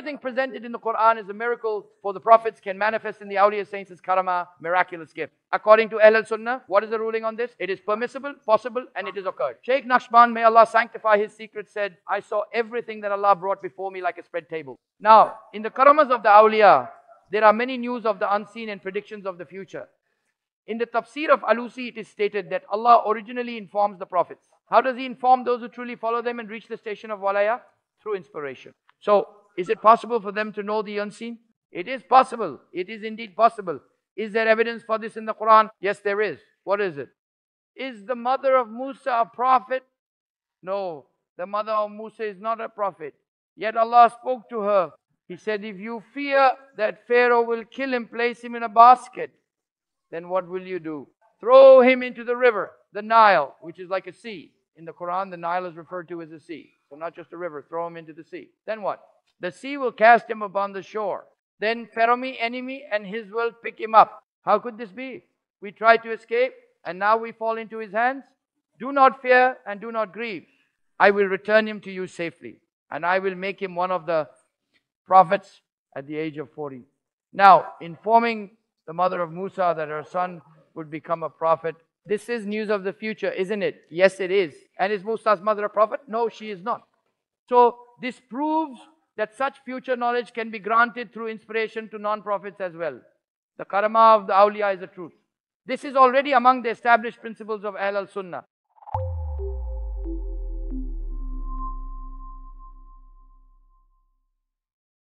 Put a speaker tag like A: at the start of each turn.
A: everything presented in the Quran is a miracle for the prophets, can manifest in the Awliyya saints as Karamah, miraculous gift. According to Ahl al-Sunnah, what is the ruling on this? It is permissible, possible, and it is occurred. Shaykh Naqshband, may Allah sanctify his secret, said, I saw everything that Allah brought before me like a spread table. Now, in the Karamahs of the Awliya, there are many news of the unseen and predictions of the future. In the tafsir of Alusi, it is stated that Allah originally informs the prophets. How does He inform those who truly follow them and reach the station of walaya? Through inspiration. So, is it possible for them to know the unseen? It is possible. It is indeed possible. Is there evidence for this in the Quran? Yes, there is. What is it? Is the mother of Musa a prophet? No, the mother of Musa is not a prophet. Yet Allah spoke to her. He said, if you fear that Pharaoh will kill him, place him in a basket, then what will you do? Throw him into the river, the Nile, which is like a sea. In the Quran, the Nile is referred to as a sea. So not just a river, throw him into the sea. Then what? The sea will cast him upon the shore. Then Pharaoh, enemy, and his will pick him up. How could this be? We tried to escape, and now we fall into his hands. Do not fear and do not grieve. I will return him to you safely, and I will make him one of the prophets at the age of 40. Now, informing the mother of Musa that her son would become a prophet, this is news of the future, isn't it? Yes, it is. And is Musa's mother a prophet? No, she is not. So, this proves that such future knowledge can be granted through inspiration to non-prophets as well. The Karamah of the Awliya is the truth. This is already among the established principles of Ahl al-Sunnah.